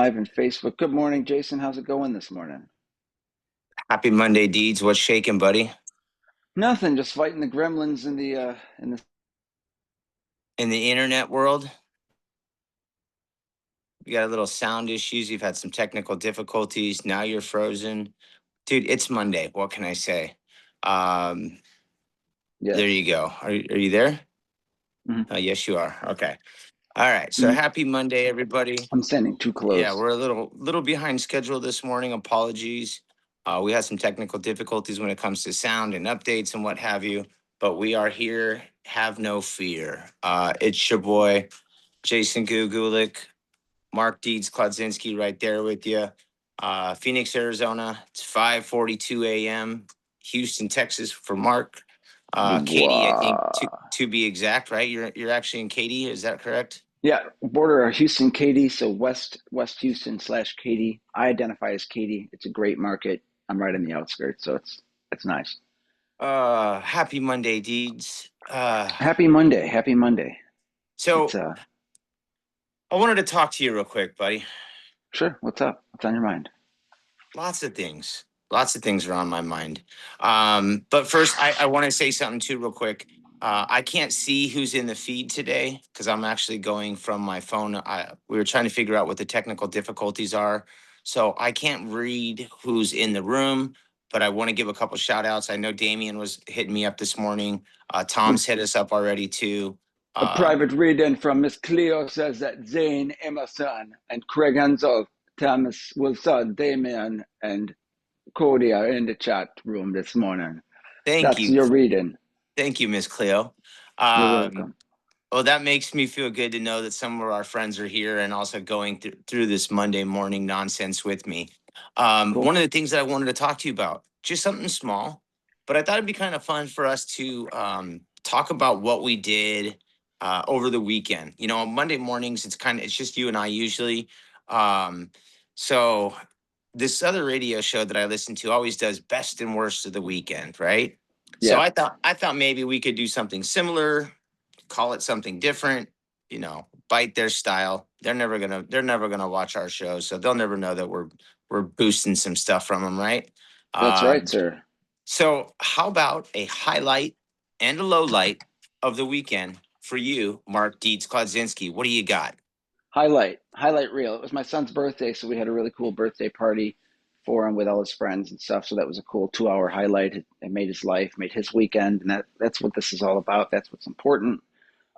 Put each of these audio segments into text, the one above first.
live in Facebook. Good morning, Jason. How's it going this morning? Happy Monday, Deeds. What's shaking, buddy? Nothing, just fighting the gremlins in the. In the internet world, you got a little sound issues. You've had some technical difficulties. Now you're frozen. Dude, it's Monday. What can I say? Um, there Yes. you go. Are you there? Mhm. Yes, you are. Okay. All right. So Mm, happy Monday, everybody. I'm standing too Yeah, close. we're a little behind schedule this morning. Apologies. We had some technical difficulties when it comes to sound and updates and what have you, but we are here. Have no fear. It's your boy, Jason Gugulik, Mark Deeds Kladzinski right there with you. Phoenix, Arizona. It's 5:42 a.m. Houston, Texas for Mark. Katie, I think Wow. to be exact, right? You're actually in Katy, is that correct? Yeah, border of Houston, Katy. So West Houston slash Katy. I identify as Katy. It's a great market. I'm right on the outskirts, so it's nice. Happy Monday, Deeds. Happy Monday. Happy Monday. It's So I wanted to talk to you real quick, buddy. Sure. What's up? What's on your mind? Lots of things. Lots of things are on my mind. But first, I want to say something too, real quick. I can't see who's in the feed today because I'm actually going from my phone. We were trying to figure out what the technical difficulties are. So I can't read who's in the room, but I want to give a couple shout outs. I know Damien was hitting me up this morning. Tom's hit us up already too. A Um, private reading from Miss Cleo says that Zayne, Emerson, and Craig Hensel, Thomas Wilson, Damien, and Cody are in the chat room this morning. thank That's you. your reading. Thank you, Miss Cleo. You're Um, welcome. Well, that makes me feel good to know that some of our friends are here and also going through this Monday morning nonsense with me. Cool. One of the things that I wanted to talk to you about, just something small, but I thought it'd be kind of fun for us to talk about what we did over the weekend. You know, on Monday mornings, it's just you and I usually. Um, so this other radio show that I listen to always does best and worst of the weekend, right? So Yeah, I thought maybe we could do something similar, call it something different, bite their style. They're never gonna watch our show, so they'll never know that we're boosting some stuff from them, right? that's right, Um, sir. so how about a highlight and a low light of the weekend for you, Mark Dietz Kladzinski? What do you got? Highlight reel. It was my son's birthday, so we had a really cool birthday party for him with all his friends and stuff. So that was a cool 2 hour highlight. It made his life, made his weekend, and that's what this is all about. That's what's important.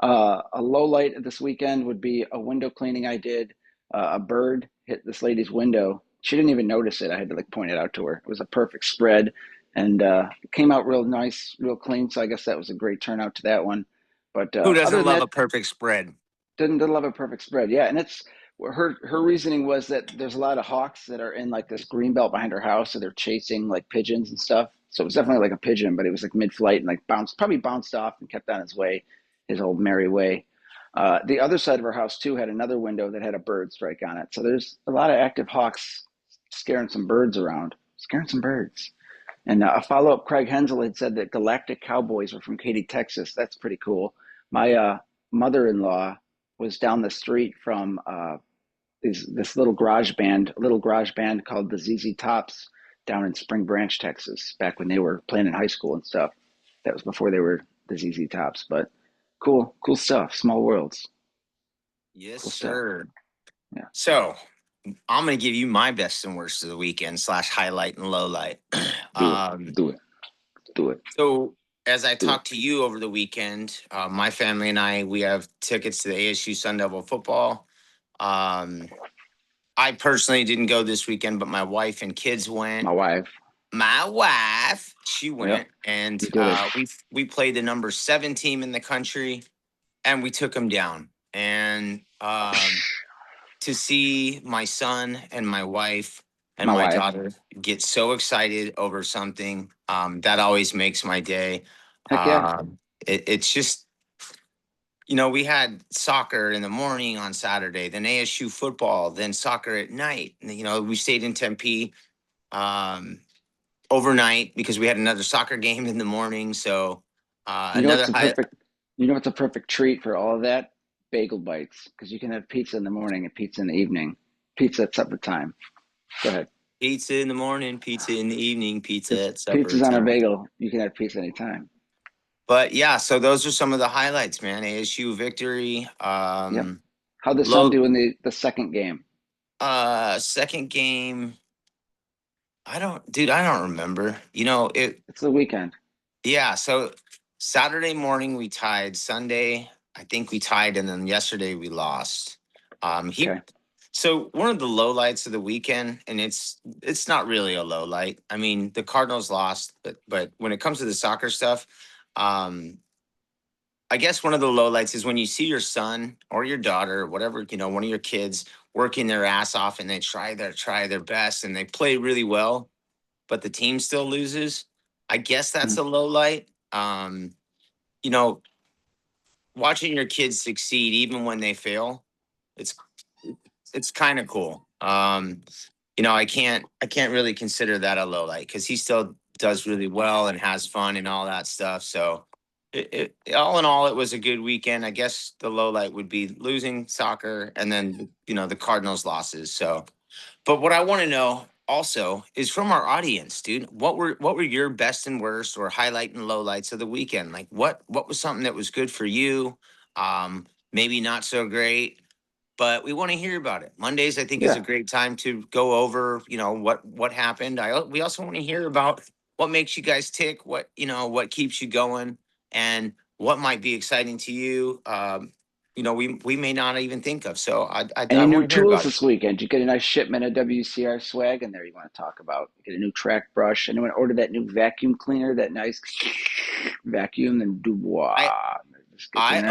A low light of this weekend would be a window cleaning I did. A bird hit this lady's window. She didn't even notice it. I had to like point it out to her. It was a perfect spread, and it came out real nice, real clean. So I guess that was a great turnout to that one. But Who other doesn't than love that, a perfect spread? didn't love a perfect spread. Yeah, and it's her reasoning was that there's a lot of hawks that are in like this green belt behind her house, so they're chasing like pigeons and stuff. So it was definitely like a pigeon, but it was like mid-flight and like bounced off and kept on his way, his old merry way. The other side of her house too had another window that had a bird strike on it. So there's a lot of active hawks scaring some birds around, scaring some birds. And a follow up, Craig Hensel had said that Galactic Cowboys were from Katy, Texas. That's pretty cool. My mother in law was down the street from this little garage band called the ZZ Tops down in Spring Branch, Texas, back when they were playing in high school and stuff. That was before they were the ZZ Tops, but cool stuff. Small worlds, Yes, cool stuff. sir. Yeah, So I'm going to give you my best and worst of the weekend slash highlight and low light. do it, um, do it, do it, so as I do it. talked to you over the weekend, my family and we have tickets to the ASU Sun Devil football. Um, I personally didn't go this weekend, but my wife and kids went. My wife. My wife, she Yep, went, and you did it. we played the number 7 team in the country, and we took them down. And to see my son and my wife and My my wife. daughter get so excited over something, that always makes my day. Heck yeah. It's just, we had soccer in the morning on Saturday, then ASU football, then soccer at night. And, we stayed in Tempe um, overnight because we had another soccer game in the morning. So You know what's another a high. perfect you know what's a perfect treat for all of that? Bagel bites. Because you can have pizza in the morning and pizza in the evening. Pizza at supper time. Go ahead. Pizza in the morning, pizza in the evening, pizza It's at supper pizza's on a time. bagel. You can have pizza anytime. But yeah, so those are some of the highlights, man. ASU victory. Yep. How'd the Sun Low do in the second game? second game. I don't remember. It's the weekend. Yeah, so Saturday morning we tied. Sunday, I think we tied, and then yesterday we lost. He Okay. So one of the lowlights of the weekend, and it's not really a low light. I mean, the Cardinals lost, but when it comes to the soccer stuff, um, I guess one of the lowlights is when you see your son or your daughter, whatever, one of your kids working their ass off and they try their best and they play really well, but the team still loses. I guess that's Mhm. a low light. You know, Watching your kids succeed even when they fail, it's it's kind of cool. I can't really consider that a low light because he still does really well and has fun and all that stuff. So, all in all, it was a good weekend. I guess the low light would be losing soccer and then the Cardinals losses. So, but what I want to know also is from our audience, dude. What were your best and worst or highlight and lowlights of the weekend? Like what was something that was good for you? Maybe not so great, but we want to hear about it. Mondays, I think, is a Yeah. great time to go over, what happened. We also want to hear about what makes you guys tick, what keeps you going, and what might be exciting to you. We may not even think of. So I Any new want to hear tools about it. this weekend? You get a nice shipment of WCR swag in there you want to talk about. Get a new track brush. Anyone order that new vacuum cleaner, that nice vacuum and I Dubois. Just get you in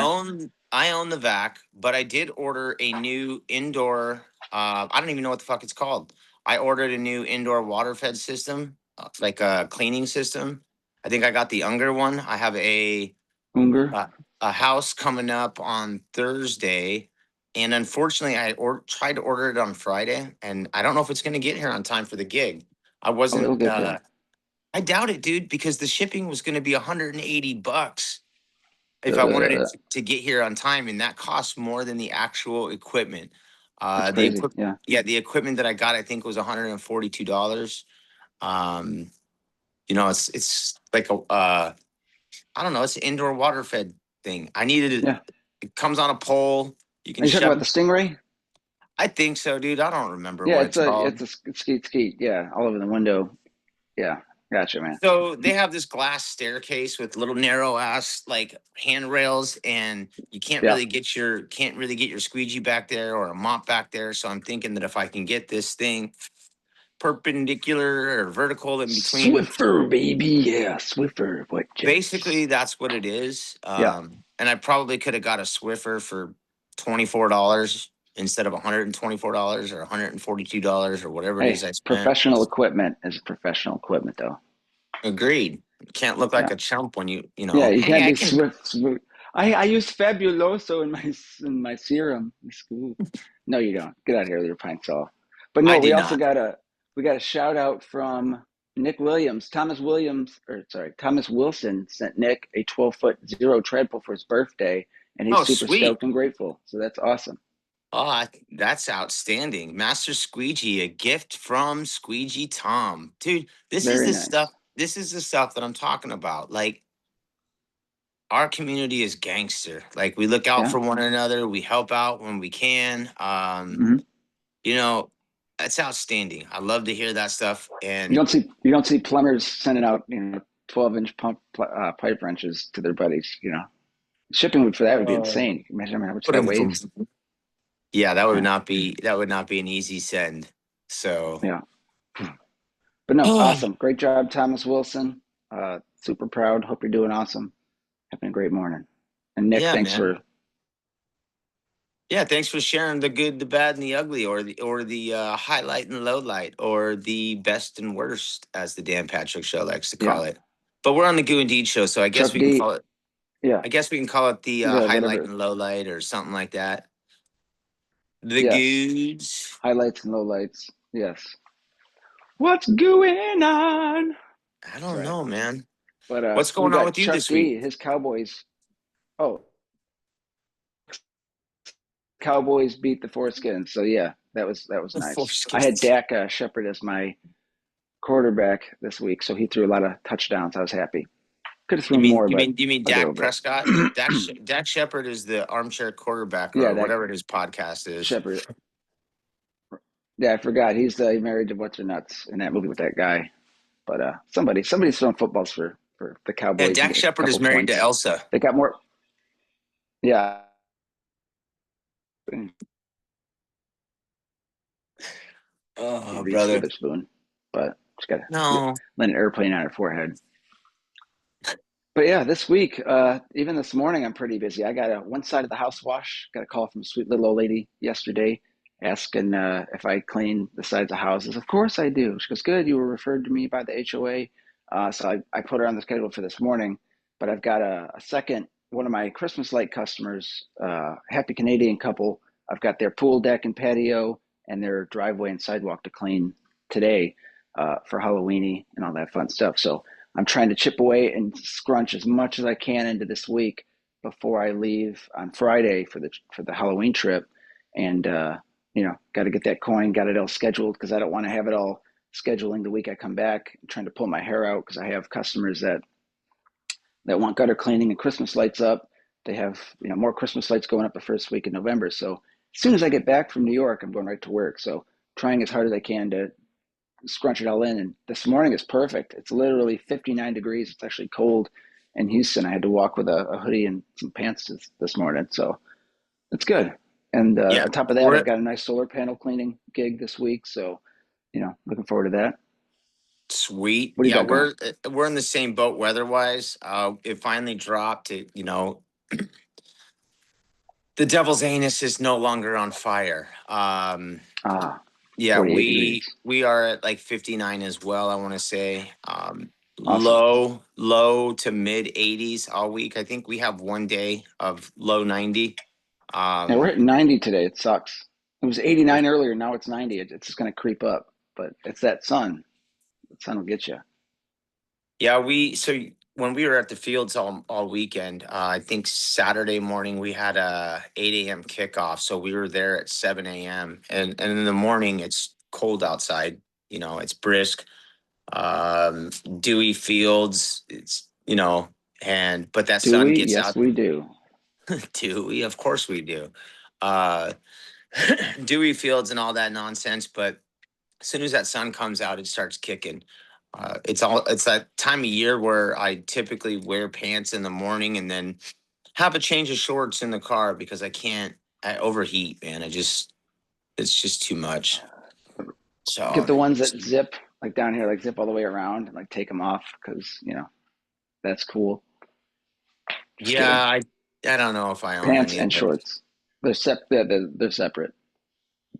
I there. own the vac, but I did order a new indoor. I don't even know what the fuck it's called. I ordered a new indoor water fed system, like a cleaning system. I think I got the Unger one. I have Unger. a, a house coming up on Thursday, and unfortunately, tried to order it on Friday, and I don't know if it's going to get here on time for the gig. I Oh, it'll wasn't. get there. I doubt it, dude, because the shipping was going to be $180 if I wanted it Uh, to get here on time, and that costs more than the actual equipment. that's The crazy. equipment, Yeah. yeah, the equipment that I got, I think, was $142. Um, it's like I don't know, it's an indoor water fed thing. I needed it. Yeah. It comes on a pole. You can Are you talking shove about the it. Stingray? I think so, dude. I don't remember Yeah, what it's it's a called. skeet skeet. Yeah, all over the window. Yeah, gotcha, man. So they have this glass staircase with little narrow ass like handrails, and you Yeah. can't really get your squeegee back there or a mop back there. So I'm thinking that if I can get this thing perpendicular or vertical in between, Swiffer, baby. Yeah, Swiffer. What jets? basically that's what it is. Yeah. And I probably could have got a Swiffer for $24 instead of $124 or $142 or whatever it Hey, is I spent. professional equipment is professional equipment, though. Agreed. Can't look like Yeah. a chump when Yeah, you hey, can't I be can. swift. I use Fabuloso in my serum. Ooh. No, you don't. Get out of here with your pine sol. But I no, did not. we got a shout out from Nick Williams. Thomas Wilson sent Nick a 12-foot zero tread pull for his birthday, and he's Oh, super sweet. stoked and grateful. So that's awesome. That's outstanding. Master Squeegee, a gift from Squeegee Tom. Dude, this is Very the nice. stuff. This is the stuff that I'm talking about. Like, our community is gangster. Like, we look out Yeah. for one another. We help out when we can. Hmm. You know, that's outstanding. I love to hear that stuff. You And don't see plumbers sending out 12-inch pipe wrenches to their buddies. Shipping for that would be uh, insane. Imagine how much put that them from. weighs. Yeah, Yeah. that would not be an easy send. So, Yeah. But no, awesome. Great job, Thomas Wilson. Super proud. Hope you're doing awesome. Having a great morning. And Nick, yeah, thanks man. for, Yeah, thanks for sharing the good, the bad, and the ugly, or the highlight and low light, or the best and worst, as the Dan Patrick Show likes to yeah, call it. But we're on the Goo and Deed Show, so I guess Chuck we can D. call it. Yeah. I guess we can call it the Go ahead, highlight whatever. and low light, or something like that. The Yes. goods. Highlights and lowlights. Yes. What's going on? I That's don't right. know, man. But What's we going on got with you Chuck this week? D, his Cowboys. Oh, Cowboys beat the Foreskins. So yeah. That was Four nice. I had skips. Dak Shepard as my quarterback this week, so he threw a lot of touchdowns. I was happy. Could have You thrown mean more, you but mean you mean I'll get Dak over Prescott? it. Dak Shepard is the armchair quarterback Yeah, or that whatever his podcast is. Shepard. Yeah, I forgot. He's married to what's her nuts in that movie with that guy. But somebody's throwing footballs for the Yeah, Cowboys and Dak get a Shepard is couple married to points. Elsa. They got more. Yeah, Oh, Reese brother. Witherspoon, but she's got to No. land an airplane on her forehead. But yeah, this week, even this morning, I'm pretty busy. I got one side of the house wash. Got a call from a sweet little old lady yesterday asking if I clean the sides of houses. Of course I do. She goes, good. You were referred to me by the HOA. So I put her on the schedule for this morning. But I've got a second, one of my Christmas light customers, happy Canadian couple. I've got their pool deck and patio and their driveway and sidewalk to clean today for Halloweeny and all that fun stuff. So I'm trying to chip away and scrunch as much as I can into this week before I leave on Friday for the Halloween trip, and got to get that coin, got it all scheduled because I don't want to have it all scheduling the week I come back, trying to pull my hair out because I have customers that want gutter cleaning and Christmas lights up. They have more Christmas lights going up the first week in November. So as soon as I get back from New York, I'm going right to work. So trying as hard as I can to scrunch it all in. And this morning is perfect. It's literally 59 degrees. It's actually cold in Houston. I had to walk with a hoodie and some pants this morning. So it's good. And Yeah. on top of that, I've We're got a nice solar panel cleaning gig this week. So, looking forward to that. sweet. What do you Yeah, got going? we're in the same boat weather-wise. It finally dropped. The devil's anus is no longer on fire. Ah, Yeah, 48 we degrees. we are at like 59 as well, I want to say. Awesome. Low to mid 80s all week. I think we have one day of low 90. Yeah, we're Um, hitting 90 today. It sucks. It was 89 earlier. Now it's 90. It's just going to creep up. But it's that sun. The sun will get you. yeah, when we were at the fields all weekend, I think Saturday morning we had a 8 a.m. kickoff. So we were there at 7 a.m. And in the morning it's cold outside. It's brisk, dewy fields. But that Do sun we? gets Yes, out. we do. Dewy, of course we do. Uh, Dewy fields and all that nonsense. But as soon as that sun comes out, it starts kicking. It's that time of year where I typically wear pants in the morning and then have a change of shorts in the car because I overheat, man. It's just too much. Get So the ones that zip, like down here, like zip all the way around and like take them off because, that's cool. Just yeah, kidding. I don't know if I own Pants any of and them. shorts. They're separate. I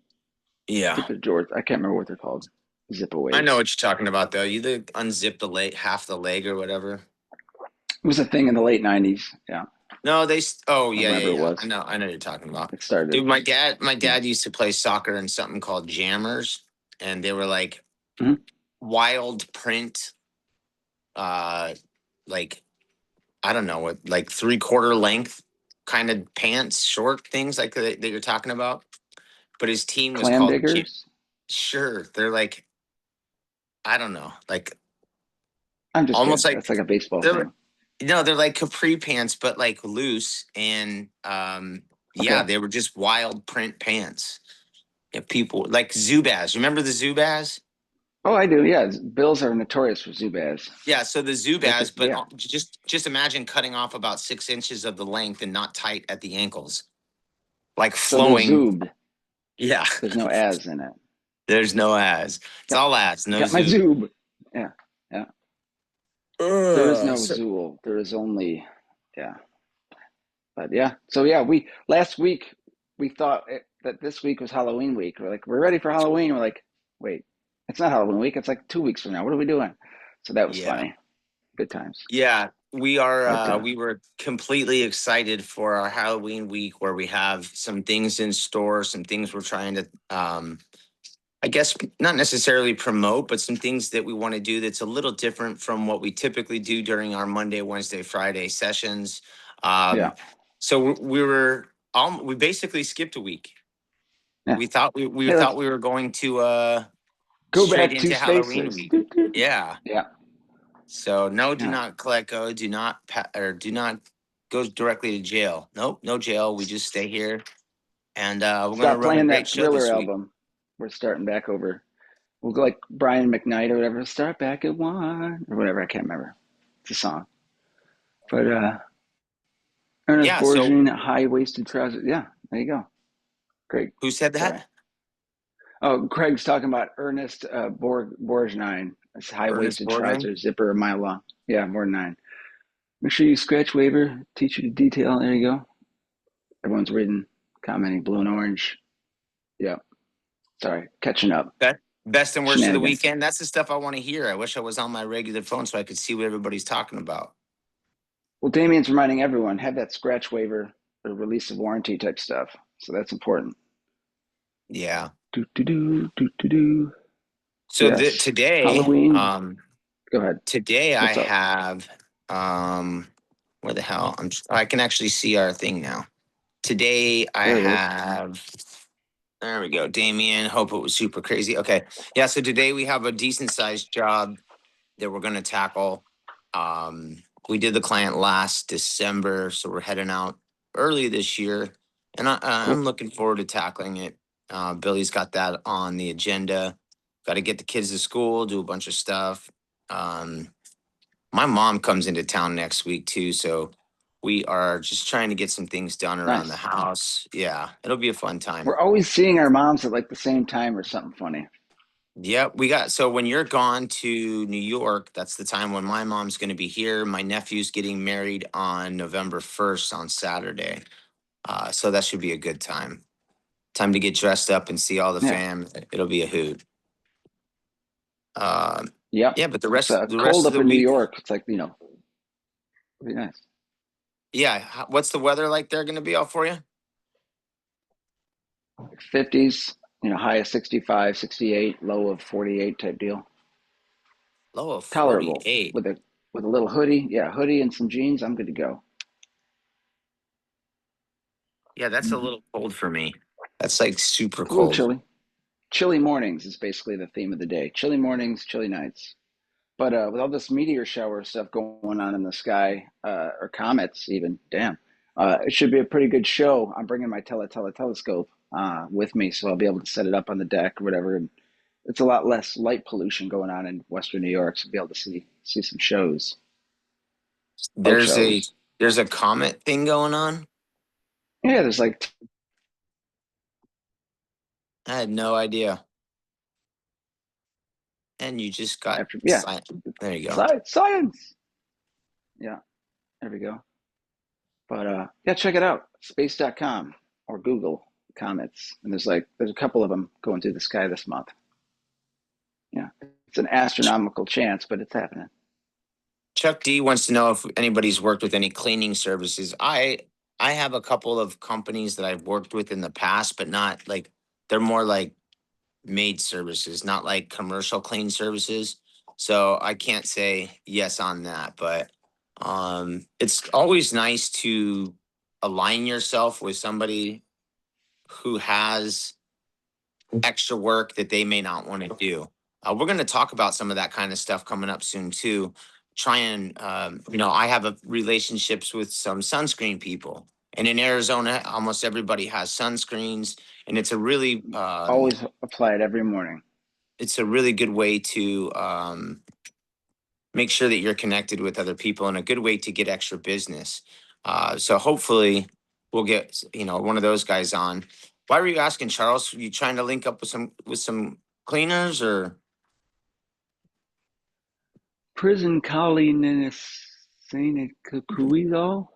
Yeah, think they're George. I can't remember what they're called. Zip I know aways. what you're talking about though. You either unzip the leg, half the leg or whatever. It was a thing in the late '90s. Yeah, No, oh or yeah, yeah, whenever it yeah. was. I know what you're talking about. It started. Dude, my Yeah. dad used to play soccer in something called jammers, and they were like Mhm. wild print, uh, like I don't know what, like 3/4 length kind of pants, short things like that you're talking about. But his team was Clam called diggers. Sure, they're like I don't know, like I'm just almost kidding. like That's like a baseball they're thing. no, they're like capri pants, but like loose and yeah, Okay. they were just wild print pants. Yeah, people like Zubaz. Remember the Zubaz? Oh, I do. Yeah, Bills are notorious for Zubaz. Yeah, so the Zubaz, but Yeah. just imagine cutting off about 6 inches of the length and not tight at the ankles, like So they're flowing. zoobed. Yeah, There's no as in it. there's no as. It's Got all as, no got my Zub. zoob. Yeah. Yeah. There is Ugh, no so, Zool. There is only, yeah. But yeah. So yeah, we last week we thought that this week was Halloween week. We're like, we're ready for Halloween. We're like, wait, it's not Halloween week. It's like 2 weeks from now. What are we doing? So that was yeah. funny. Good times. Yeah, But we were completely excited for our Halloween week where we have some things in store, some things we're trying to I guess not necessarily promote, but some things that we want to do that's a little different from what we typically do during our Monday, Wednesday, Friday sessions. yeah, Um, so we basically skipped a week. Yeah. We Hey, let's thought we were going to go straight back to into Halloween spaces. week. Doot, doot. Yeah. Yeah. So no, do Yeah. not collect go, or do not go directly to jail. Nope, no jail. We just stay here, and we're gonna Stop run a playing great that show Thriller this week. album. We're starting back over. We'll go like Brian McKnight or whatever. Start back at one or whatever. I can't remember. It's a song. But Ernest Yeah. So Borgnine, high waisted trousers. Yeah, there you go. Great. who said Sorry. that? Oh, Craig's talking about Ernest Borgnine. It's high Ernest waisted Borgnine. trousers, zipper a mile long. Yeah, more than nine. Make sure you scratch waiver, teach you to detail. There you go. Everyone's reading, commenting, blue and orange. Yeah. Sorry, catching up. Best and worst of the Shenanigans. weekend. That's the stuff I want to hear. I wish I was on my regular phone so I could see what everybody's talking about. Well, Damien's reminding everyone have that scratch waiver or release of warranty type stuff. So that's important. Yeah. Do do do do do do. So Yes. today, Halloween. Go ahead. I What's up? have where the hell I can actually see our thing now. Today I There it is. have there we go, Damien. Hope it was super crazy. Okay. Yeah, so today we have a decent sized job that we're gonna tackle. We did the client last December, so we're heading out early this year. And I'm Cool. looking forward to tackling it. Billy's got that on the agenda. Got to get the kids to school, do a bunch of stuff. Um, my mom comes into town next week too, so we are just trying to get some things done around the Nice. house. Yeah, it'll be a fun time. We're always seeing our moms at like the same time or something funny. Yep, we got so when you're gone to New York, that's the time when my mom's going to be here. My nephew's getting married on November 1st on Saturday. So that should be a good time. Time to get dressed up and see all the Yeah. fam. It'll be a hoot. Um, Yep. yeah, but It's the cold rest of up the in New week, York. It's like, it'll be nice. yeah. What's the weather like there going to be all for you? 50s, high of 65, 68, low of 48 type deal. Low of Tolerable 48. with a little hoodie. Yeah, hoodie and some jeans. I'm good to go. Yeah, that's a Mm-hmm. little cold for me. That's like super A little cold. chilly. Chilly mornings is basically the theme of the day. Chilly mornings, chilly nights. But with all this meteor shower stuff going on in the sky, or comets even, damn, it should be a pretty good show. I'm bringing my telescope with me, so I'll be able to set it up on the deck or whatever. And it's a lot less light pollution going on in Western New York, so I'll be able to see some shows, boat There's a shows. there's a comet thing going on. Yeah, there's like I had no idea. And you just got after yeah, there you go. science. Yeah, there we go. But yeah, check it out, space.com or Google comets, and there's a couple of them going through the sky this month. Yeah, it's an astronomical chance, but it's happening. Chuck D wants to know if anybody's worked with any cleaning services. I have a couple of companies that I've worked with in the past, but not like they're more like maid services, not like commercial clean services. So I can't say yes on that, but it's always nice to align yourself with somebody who has extra work that they may not want to do. We're going to talk about some of that kind of stuff coming up soon too. Try and I have relationships with some sunscreen people, and in Arizona, almost everybody has sunscreens, and Always apply it every morning. it's a really good way to make sure that you're connected with other people, and a good way to get extra business. So hopefully, we'll get one of those guys on. Why were you asking, Charles? Are you trying to link up with some cleaners or? Prison colleen in Saint Cucuido.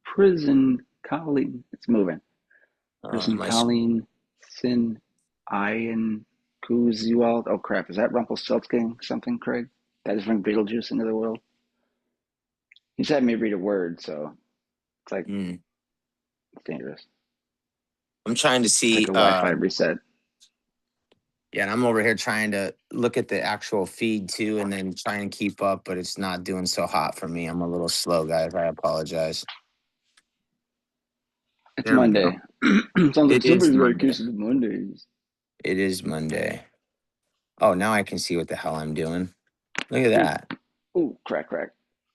Prison colleen. It's moving. Prison My colleen sin iron Kuzual. Oh crap! Is that Rumpelstiltskin something, Craig? That is bring Beetlejuice into the world. He's had me read a word, so it's like mm, it's dangerous. I'm trying to It's like see. a Wi-Fi reset. Yeah, and I'm over here trying to look at the actual feed too, and then try and keep up, but it's not doing so hot for me. I'm a little slow, guys. I apologize. It's There we go. Monday. Sounds like It is somebody's got a Monday. case of the Mondays. It is Monday. Oh, now I can see what the hell I'm doing. Look at Ooh, that. ooh, crack, crack.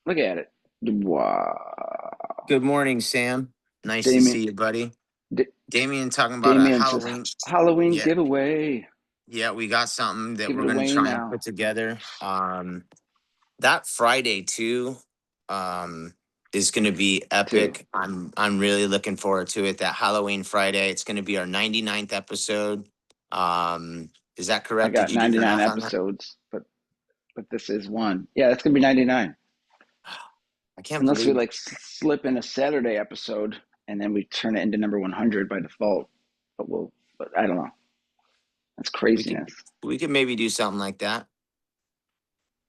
Look at it. Wow. Good morning, Sam. Nice to Damien, see you, buddy. D- Damien talking about a Damien says Halloween. Halloween Yeah, giveaway. yeah, we got something that Give it we're gonna away try and now. put together. That Friday too, is gonna be Too. epic. I'm really looking forward to it. That Halloween Friday. It's gonna be our 99th episode. Um, is that I correct? Did got you do the 99 math on that? episodes, but this is one. Yeah, it's gonna be 99. I can't Unless we believe like slip in a Saturday episode and then we turn it into number 100 by default. But but I don't know. That's we could craziness. we could maybe do something like that.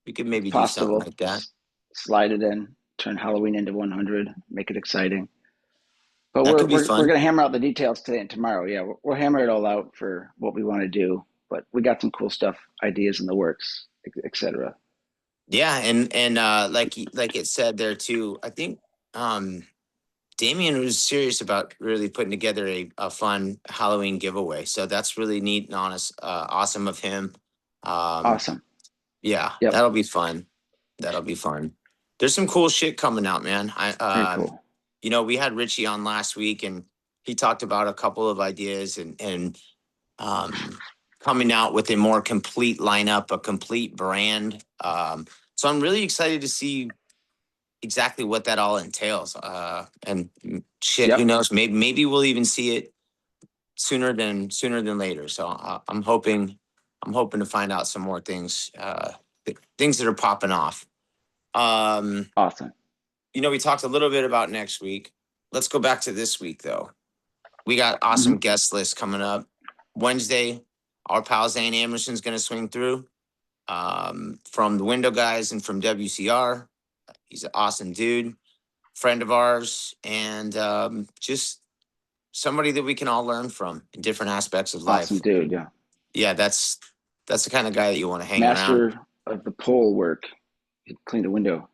We could It's maybe do something possible. like that. Slide it in, turn Halloween into 100, make it exciting. But That we're could be we're we're fun. gonna hammer out the details today and tomorrow. Yeah, we'll hammer it all out for what we want to do. But we got some cool stuff, ideas in the works, etc. Yeah, and like it said there too. I think um Damien was serious about really putting together a fun Halloween giveaway. So that's really neat and honest, awesome of him. Um, Awesome. yeah, Yep. that'll be fun. That'll be fun. There's some cool shit coming out, man. Very cool. We had Richie on last week, and he talked about a couple of ideas and um, coming out with a more complete lineup, a complete brand. So I'm really excited to see exactly what that all entails. And shit, who Yep. knows? Maybe we'll even see it sooner than later. So I'm hoping to find out some more things, things that are popping off. Um, Awesome. we talked a little bit about next week. Let's go back to this week though. We got awesome Hmm. guest lists coming up. Wednesday, our pal Zayne Amerson's going to swing through, from the Window Guys and from WCR. He's an awesome dude, friend of ours, and just somebody that we can all learn from in different aspects of Awesome life. dude. Yeah. Yeah, that's the kind of guy that you want to hang around. Master of the pole work. He cleaned a window.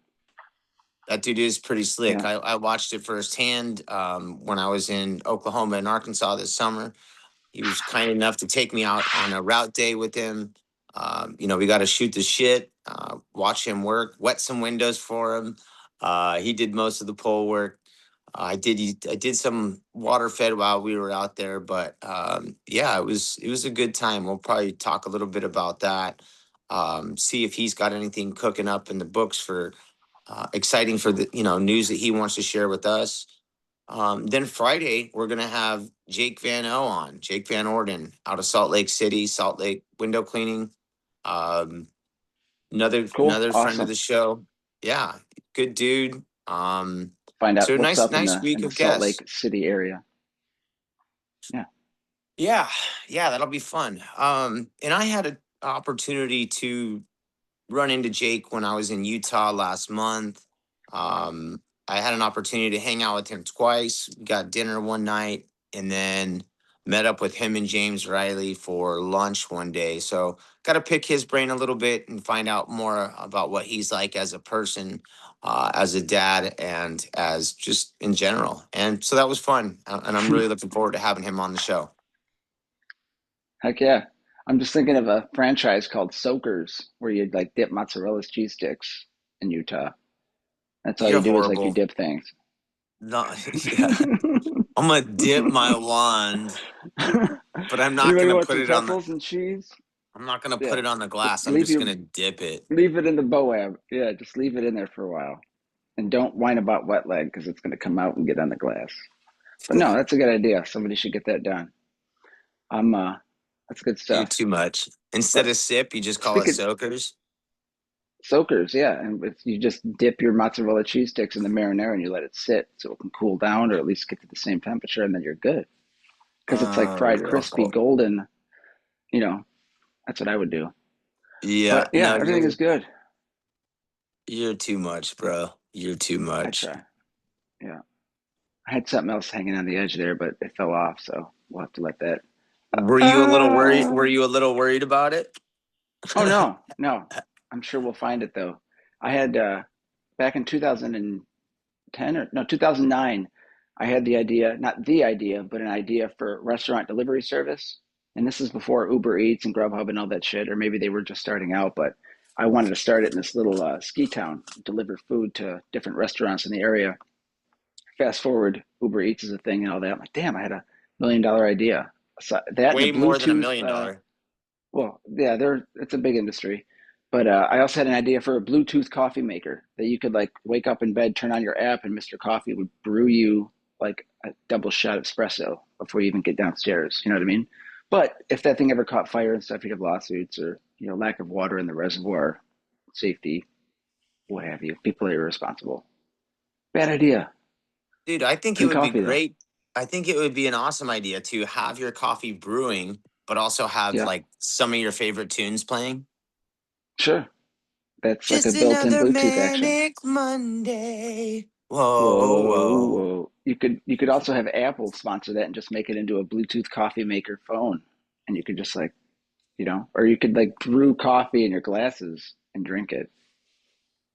That dude is pretty slick. Yeah. I watched it firsthand, when I was in Oklahoma and Arkansas this summer. He was kind enough to take me out on a route day with him. We got to shoot the shit, watch him work, wet some windows for him. He did most of the pole work. I did some water fed while we were out there, but yeah, it was a good time. We'll probably talk a little bit about that. See if he's got anything cooking up in the books for exciting for the news that he wants to share with us. Then Friday, we're gonna have Jake Van O on, Jake Vanorden out of Salt Lake City, Salt Lake window cleaning. Um, another Cool. another friend of Awesome. the show. Yeah, good dude. Find out So what's nice, up in nice the week of Salt guests. Lake City area. Yeah. Yeah, yeah, that'll be fun. And I had an opportunity to run into Jake when I was in Utah last month. I had an opportunity to hang out with him twice. We got dinner one night and then met up with him and James Riley for lunch one day. So got to pick his brain a little bit and find out more about what he's like as a person, as a dad, and as just in general. And so that was fun. And I'm really looking forward to having him on the show. Heck yeah. I'm just thinking of a franchise called Soakers where you'd like dip mozzarella cheese sticks in Utah. That's all You're you do is like you horrible. dip things. No, yeah. I'm gonna dip my wand, but I'm You not ready to gonna want put some it on the. truffles and cheese? I'm not gonna put Yeah. it on the Just glass. I'm just your gonna dip it. leave it in the Boab. Yeah, just leave it in there for a while. And don't whine about wet leg because it's going to come out and get on the glass. But no, that's a good idea. Somebody should get that done. I'm that's good You're stuff. too much. Instead But of sip, you just call it speaking soakers. soakers, yeah, and you just dip your mozzarella cheese sticks in the marinara and you let it sit so it can cool down or at least get to the same temperature and then you're good. Because it's like fried, You're a crispy, whole. golden. You know, that's what I would do. Yeah, But yeah, no, everything is good. you're too much, bro. You're too I much. try. Yeah, I had something else hanging on the edge there, but it fell off, so we'll have to let that. Were you a little worried? Were you a little worried about it? Oh no, no. I'm sure we'll find it though. I had back in 2010 or no 2009. I had the idea, not the idea, but an idea for restaurant delivery service. And this is before Uber Eats and Grubhub and all that shit, or maybe they were just starting out. But I wanted to start it in this little ski town, deliver food to different restaurants in the area. Fast forward, Uber Eats is a thing and all that. I'm like, damn, I had $1 million idea. So that and Way the more than a Bluetooth. million dollar. Well, yeah, it's a big industry. But I also had an idea for a Bluetooth coffee maker that you could like wake up in bed, turn on your app, and Mr. Coffee would brew you like a double shot espresso before you even get downstairs. You know what I mean? But if that thing ever caught fire and stuff, you'd have lawsuits or lack of water in the reservoir, safety, what have you. People are irresponsible. Bad idea. Dude, I think it Drink would be coffee though. great. I think it would be an awesome idea to have your coffee brewing, but also have Yeah, like some of your favorite tunes playing. sure. That's like a Just built-in another Bluetooth action. manic Monday. Whoa, Whoa, whoa. whoa. You could also have Apple sponsor that and just make it into a Bluetooth coffee maker phone. And you could just like, or you could like brew coffee in your glasses and drink it.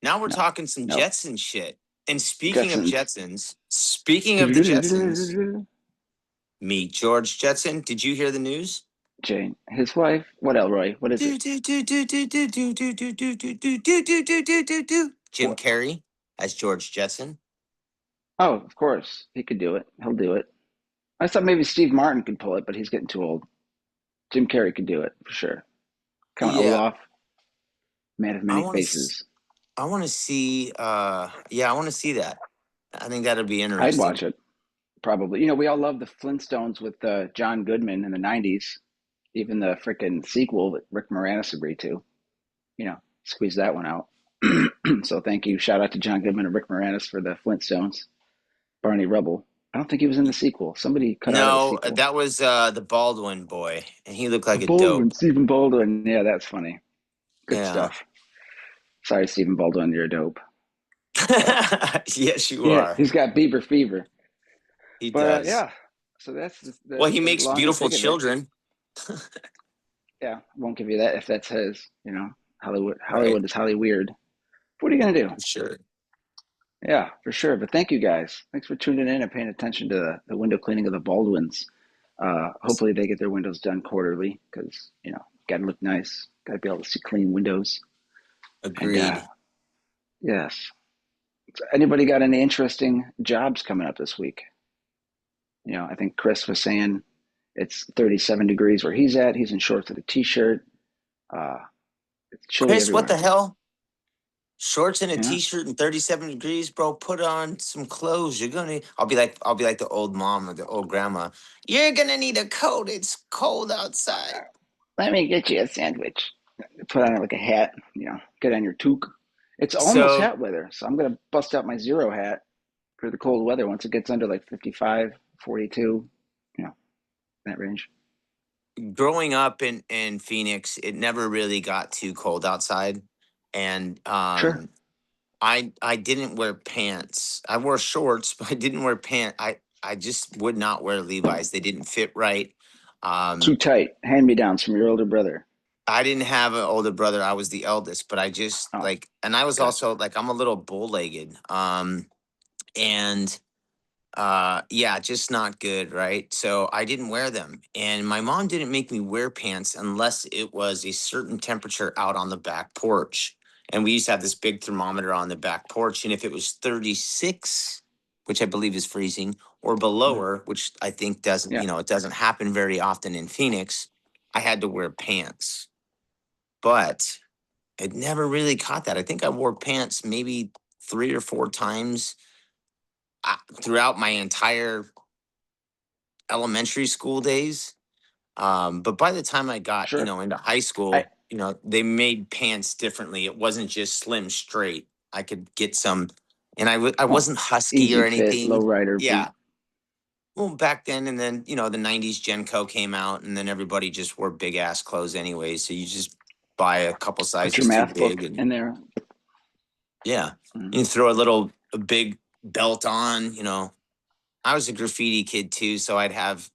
Now we're No, talking some no. Jetson shit. And speaking of Jetsons. Jetsons, speaking of the Jetsons, meet George Jetson. Did you hear the news? Jane, his wife. What, Elroy? What is it? Do do do do do do do do do do do do do do do do do do. Jim What? Carrey as George Jetson. Oh, of course. He could do it. He'll do it. I thought maybe Steve Martin could pull it, but he's getting too old. Jim Carrey could do it for sure. Count Yeah, Olaf, man of I many want to. faces. I want to see. Yeah, I want to see that. I think that'd be I'd interesting. watch it. Probably. We all love the Flintstones with John Goodman in the 90s. Even the freaking sequel that Rick Moranis agreed to, squeeze that one out. So thank you. Shout out to John Goodman and Rick Moranis for the Flintstones. Barney Rubble. I don't think he was in the sequel. Somebody cut out of the No, sequel. that was the Baldwin boy, and he looked like a dope. Baldwin, Stephen Baldwin. Yeah, that's funny. Good Yeah. stuff. Sorry, Stephen Baldwin, you're dope. But Yes, you yeah, are. he's got Bieber fever. He But does. yeah, so that's the, Well, the, he the makes long and beautiful thick of it. children. Yeah, won't give you that if that's his. Hollywood. Right. Hollywood is Holly weird. What are you gonna do? For sure. Yeah, for sure. But thank you guys. Thanks for tuning in and paying attention to the window cleaning of the Baldwins. Hopefully they get their windows done quarterly because, got to look nice. Got to be able to see clean windows. And Agreed. yes. So anybody got any interesting jobs coming up this week? I think Chris was saying it's 37 degrees where he's at. He's in shorts and a t-shirt. Uh, it's chilly Chris, what the everywhere. hell? Shorts and a Yeah. t-shirt and 37 degrees, bro. Put on some clothes. I'll be like the old mom or the old grandma. You're gonna need a coat. It's cold outside. Let me get you a sandwich. Put on like a hat, get on your toque. It's almost So hat weather, so I'm gonna bust out my zero hat for the cold weather once it gets under like 55, 42, that range. growing up in Phoenix, it never really got too cold outside. And Sure. I didn't wear pants. I wore shorts, but I didn't wear pants. I just would not wear Levi's. They didn't fit right. Too Um, tight. Hand me downs from your older brother. I didn't have an older brother. I was the eldest, but I just Oh, like, and I was gotcha. also like, I'm a little bull legged. And yeah, just not good, right? So I didn't wear them. And my mom didn't make me wear pants unless it was a certain temperature out on the back porch. And we used to have this big thermometer on the back porch. And if it was 36, which I believe is freezing, or Mm, below, which I think doesn't, yeah, it doesn't happen very often in Phoenix, I had to wear pants. But it never really caught that. I think I wore pants maybe 3 or 4 times throughout my entire elementary school days. But by the time I got, sure. into high I school, they made pants differently. It wasn't just slim straight. I could get some, and I oh, wasn't husky easy or fit, low anything. rider Yeah. boot. Well, back then, and then, the 90s Genco came out, and then everybody just wore big ass clothes anyway. So you just buy a couple Put your sizes too math big. book And in there. yeah, Mm, you throw a big belt on. I was a graffiti kid too. So I'd have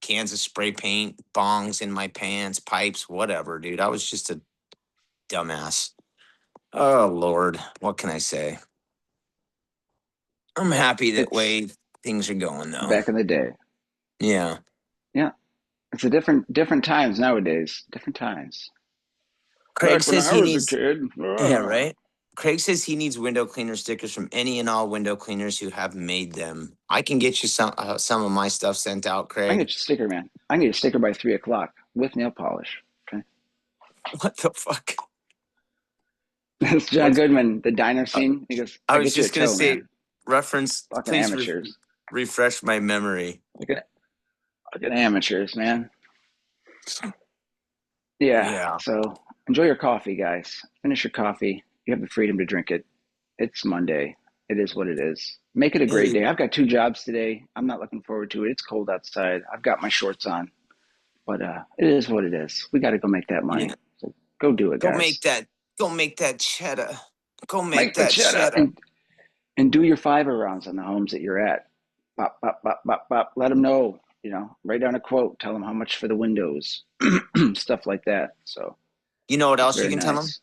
cans of spray paint, bongs in my pants, pipes, whatever, dude. I was just a dumbass. Oh Lord, what can I say? I'm happy that it's way. things are going though. back in the day. Yeah. Yeah, it's a different times nowadays. Different times. Craig Back when says I he was a needs, kid. yeah, Ah. right. Craig says he needs window cleaner stickers from any and all window cleaners who have made them. I can get you some of my stuff sent out, I need Craig. a sticker, man. I need a sticker by 3 o'clock with nail polish. Okay. What the fuck? That's John What? Goodman, the diner Uh, scene. He goes, I I was get you a just gonna toe, say, man. reference. Fucking Please amateurs. refresh my memory. Fucking, fucking amateurs, man. Yeah. Yeah. So enjoy your coffee, guys. Finish your coffee. You have the freedom to drink it. It's Monday. It is what it is. Make it a great It, day. I've got 2 jobs today. I'm not looking forward to it. It's cold outside. I've got my shorts on, but it is what it is. We got to go make that yeah. money. So go do it, Go guys. make that. Go make that cheddar. Go make Make the that cheddar cheddar. and do your 5 rounds on the homes that you're at. Bop, bop, bop, bop, bop. Let them know. Write down a quote. Tell them how much for the windows, stuff like that. So You know what it's else you very can tell them? nice.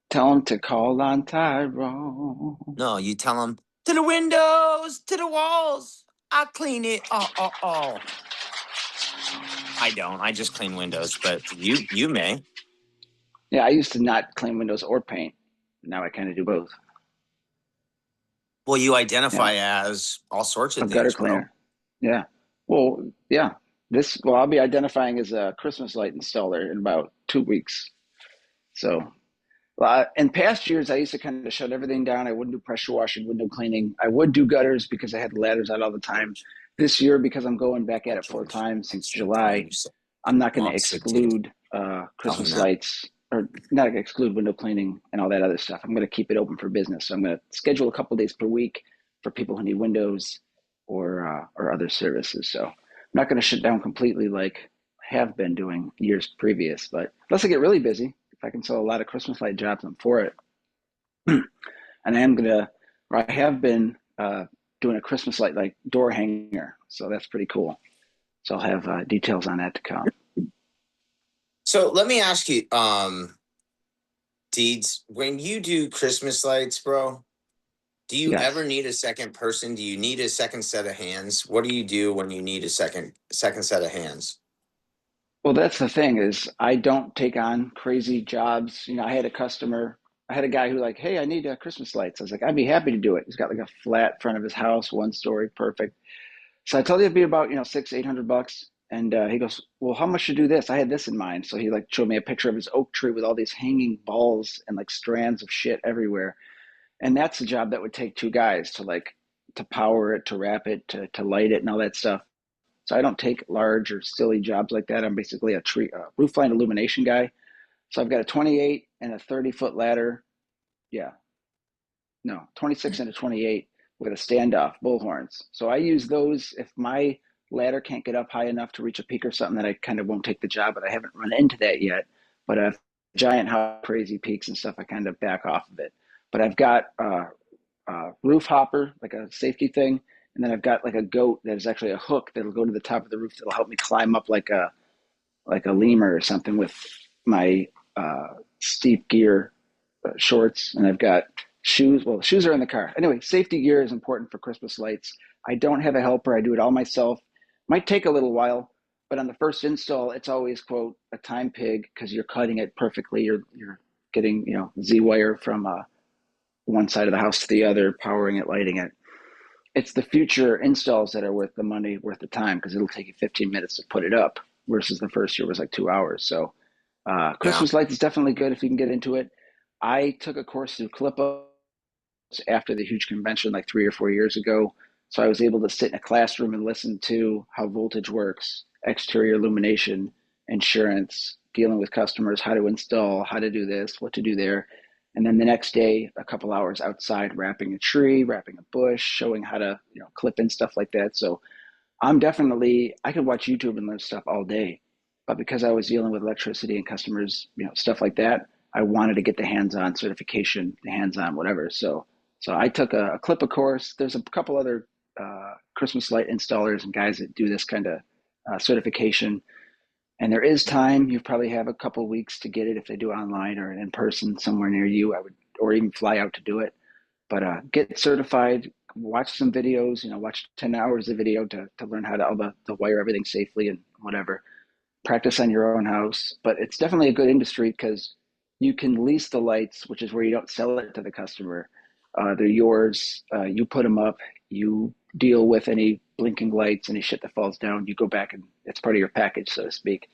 Tell them to call on Tyrone. No, you tell them to the windows, to the walls. I clean it. Oh, oh, oh. I don't. I just clean windows, but you may. Yeah, I used to not clean windows or paint. Now I kind of do both. Well, you Yeah, identify as all sorts a of gutter things, bro. cleaner. Yeah. Well, yeah. I'll be identifying as a Christmas light installer in about 2 weeks. So, in past years, I used to kind of shut everything down. I wouldn't do pressure washing, window cleaning. I would do gutters because I had ladders out all the time. George, This year, because I'm going back at it full George, time at the since same time, July, you said I'm not going to mom's sick too. exclude Tell him Christmas that. lights or not exclude window cleaning and all that other stuff. I'm going to keep it open for business. So I'm going to schedule a couple days per week for people who need windows or other services. So I'm not going to shut down completely like I have been doing years previous. But unless I get really busy, if I can sell a lot of Christmas light jobs, I'm for it. And I am gonna, or I have been doing a Christmas light like door hanger, so that's pretty cool. So I'll have details on that to come. So let me ask you, Deeds, when you do Christmas lights, bro, do you Yes. ever need a second person? Do you need a second set of hands? What do you do when you need a second set of hands? Well, that's the thing is I don't take on crazy jobs. I had a customer. I had a guy who like, hey, I need Christmas lights. I was like, I'd be happy to do it. He's got like a flat front of his house, 1 story, perfect. So I told you it'd be about 600-800 bucks. And he goes, well, how much to do this? I had this in mind. So he like showed me a picture of his oak tree with all these hanging balls and like strands of shit everywhere. And that's a job that would take 2 guys to power it, to wrap it, to light it, and all that stuff. So I don't take large or silly jobs like that. I'm basically a roof line illumination guy. So I've got a 28 and a 30-foot ladder. Yeah, no, 26 and a 28 with a standoff bullhorns. So I use those if my ladder can't get up high enough to reach a peak or something, that I kind of won't take the job. But I haven't run into that yet. But giant house crazy peaks and stuff, I kind of back off of it. But I've got roof hopper, like a safety thing, and then I've got like a goat that is actually a hook that'll go to the top of the roof that'll help me climb up like a lemur or something with my steep gear shorts, and I've got shoes. Well, shoes are in the car. Anyway, safety gear is important for Christmas lights. I don't have a helper. I do it all myself. Might take a little while, but on the first install, it's always quote a time pig because you're cutting it perfectly. You're getting Z wire from one side of the house to the other, powering it, lighting it. It's the future installs that are worth the money, worth the time, because it'll take you 15 minutes to put it up versus the first year was like 2 hours. So Yeah. Christmas lights is definitely good if you can get into it. I took a course through Clippo after the huge convention like 3 or 4 years ago. So I was able to sit in a classroom and listen to how voltage works, exterior illumination, insurance, dealing with customers, how to install, how to do this, what to do there. And then the next day, a couple hours outside wrapping a tree, wrapping a bush, showing how to, clip in stuff like that. So I could watch YouTube and learn stuff all day. But because I was dealing with electricity and customers, stuff like that, I wanted to get the hands-on certification, the hands-on whatever. So I took a Clipper course. There's a couple other Christmas light installers and guys that do this kind of certification. And there is time. You probably have a couple of weeks to get it if they do it online or in person somewhere near you. I would, or even fly out to do it. But get certified. watch some videos, watch 10 hours of video to learn how to wire everything safely and whatever. Practice on your own house. But it's definitely a good industry because you can lease the lights, which is where you don't sell it to the customer. They're yours. You put them up. You deal with any blinking lights, any shit that falls down. You go back and it's part of your package, so to speak.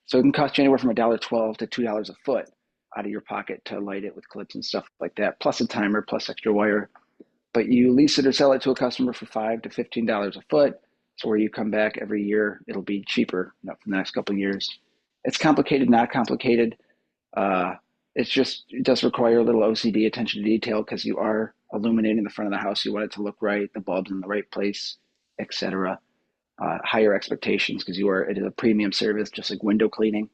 So it can cost you anywhere from $1.12 to $2 a foot out of your pocket to light it with clips and stuff like that, plus a timer, plus extra wire. But you lease it or sell it to a customer for $5 to $15 a foot. So where you come back every year, it'll be cheaper, for the next couple of years. It's complicated, not complicated. Uh, it's just it does require a little OCD, attention to detail, because you are illuminating the front of the house. You want it to look right, the bulbs in the right place, etc. Higher expectations because it is a premium service, just like window cleaning.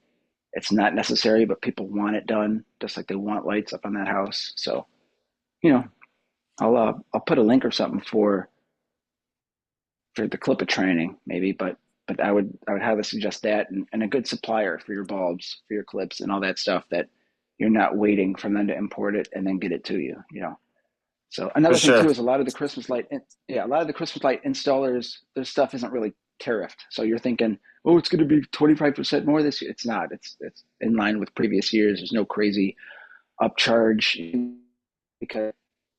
It's not necessary, but people want it done, just like they want lights up on that house. So you know, I'll put a link or something for the clip of training maybe, but I would highly suggest that and a good supplier for your bulbs, for your clips, and all that stuff that you're not waiting for them to import it and then get it to you. So For another thing too sure. is a lot of the Christmas light installers, their stuff isn't really tariffed. So you're thinking, oh, it's going to be 25% more this year. It's not. It's in line with previous years. There's no crazy upcharge because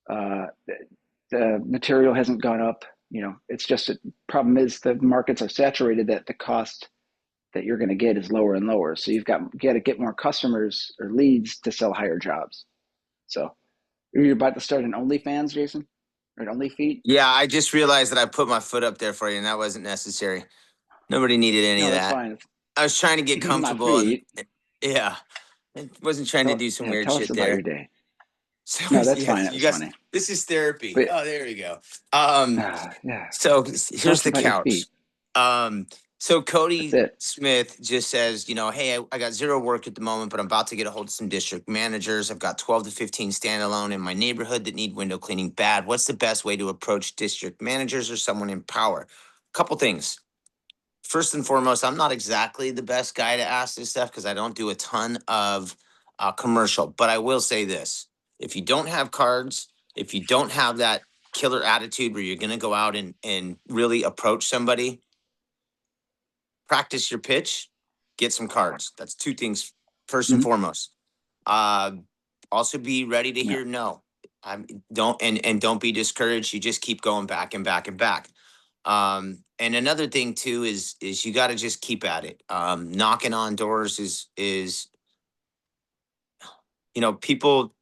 the material hasn't gone up. It's just the problem is the markets are saturated that the cost that you're going to get is lower and lower. So you got to get more customers or leads to sell higher jobs. So you're about to start an OnlyFans, Jason, or an OnlyFeet? Yeah, I just realized that I put my foot up there for you, and that wasn't necessary. Nobody needed any No, of that's that. fine. I was trying to get Not comfortable, and feet. yeah, I wasn't trying to do some weird Tell us shit about your there. day. So No, that's fine. yes, That you was guys, funny. this is therapy. But Oh, there we go. Um, yeah, so tell here's us the about your couch. feet. Um, so That's Cody it. Smith just says, hey, I got zero work at the moment, but I'm about to get a hold of some district managers. I've got 12 to 15 standalone in my neighborhood that need window cleaning bad. What's the best way to approach district managers or someone in power? Couple things. First and foremost, I'm not exactly the best guy to ask this stuff because I don't do a ton of commercial. But I will say this: if you don't have cards, if you don't have that killer attitude where you're going to go out and really approach somebody, practice your pitch, get some cards. That's two things. First and Mm-hmm. foremost. Uh, Also, be ready to Yeah. hear no. Don't and don't be discouraged. You just keep going back and back and back. And another thing too is you got to just keep at it. Knocking on doors is people,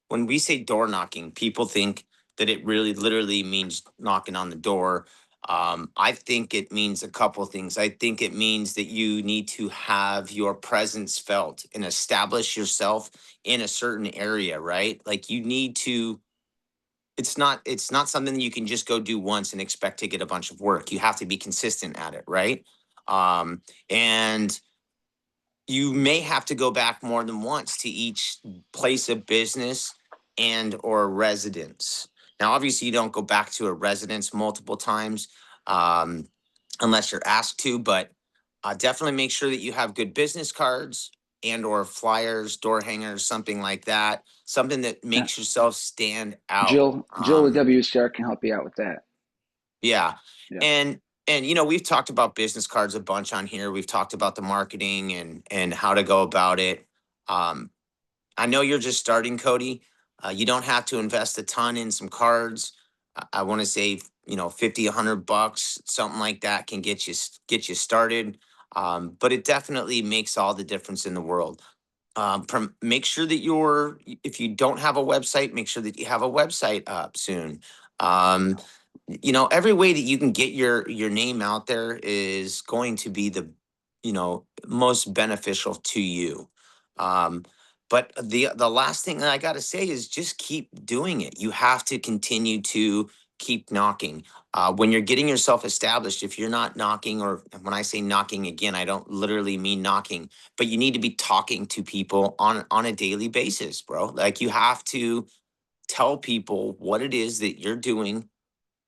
when we say door knocking, people think that it really literally means knocking on the door. I think it means a couple things. I think it means that you need to have your presence felt and establish yourself in a certain area, right? Like you need to. It's not something that you can just go do once and expect to get a bunch of work. You have to be consistent at it, right? Um, and you may have to go back more than once to each place of business and or residence. Now, obviously, you don't go back to a residence multiple times um, unless you're asked to, but definitely make sure that you have good business cards and or flyers, door hangers, something like that, something that Yeah. makes yourself stand out. Jill with WCR can help you out with that. Yeah. Yeah. And we've talked about business cards a bunch on here. We've talked about the marketing and how to go about it. Um, I know you're just starting, Cody. You don't have to invest a ton in some cards. I want to say, 50, $100, something like that can get you started. But it definitely makes all the difference in the world. Make sure that if you don't have a website, make sure that you have a website up soon. Um, every way that you can get your name out there is going to be the most beneficial to you. um, but the last thing that I got to say is just keep doing it. You have to continue to keep knocking. When you're getting yourself established, if you're not knocking, or when I say knocking again, I don't literally mean knocking, but you need to be talking to people on a daily basis, bro. Like you have to tell people what it is that you're doing,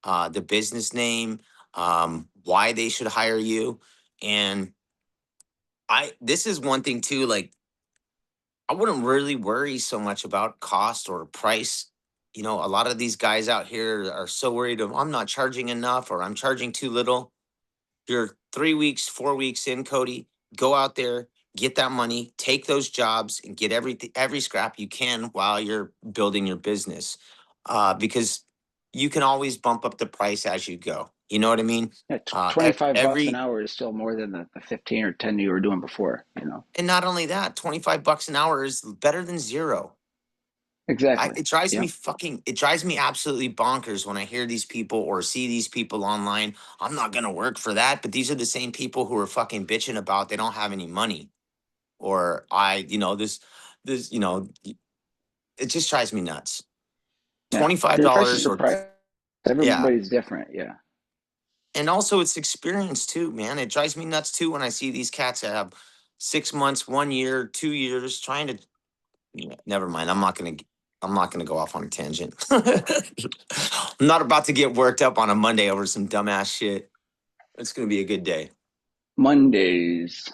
the business name, why they should hire you. And this is one thing too, like I wouldn't really worry so much about cost or price. a lot of these guys out here are so worried of I'm not charging enough or I'm charging too little. You're 3 weeks, 4 weeks in, Cody. Go out there, get that money, take those jobs, and get every scrap you can while you're building your business, because you can always bump up the price as you go. You know what I mean? Yeah, 25 bucks an Every hour is still more than the 15 or 10 you were doing before, you know. And not only that, 25 bucks an hour is better than zero. Exactly. Yeah. It drives me absolutely bonkers when I hear these people or see these people online. I'm not gonna work for that, but these are the same people who are fucking bitching about they don't have any money. Or it just drives me nuts. Yeah. Twenty five Your prices dollars are or price. Yeah. Everybody's different. Yeah. And also it's experience too, man. It drives me nuts too when I see these cats that have 6 months, 1 year, 2 years trying to. Yeah, never mind. I'm not gonna go off on a tangent. I'm not about to get worked up on a Monday over some dumbass shit. It's gonna be a good day. Mondays.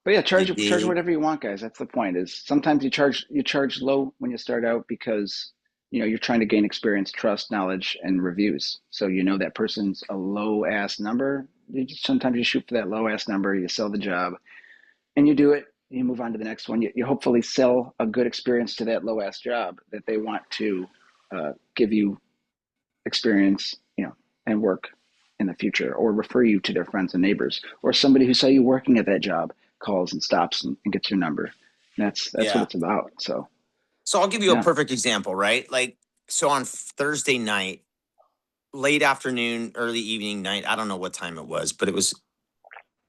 But yeah, You charge dig? whatever you want, guys. That's the point. Is sometimes you charge low when you start out because you're trying to gain experience, trust, knowledge, and reviews. So you know that person's a low ass number. Sometimes you shoot for that low ass number. You sell the job, and you do it. You move on to the next one. You hopefully sell a good experience to that low ass job that they want to give you experience, and work in the future, or refer you to their friends and neighbors, or somebody who saw you working at that job calls and stops and gets your number. That's what Yeah. it's about. So So I'll give you a yeah, perfect example, right? Like, so on Thursday night, late afternoon, early evening night, I don't know what time it was, but it was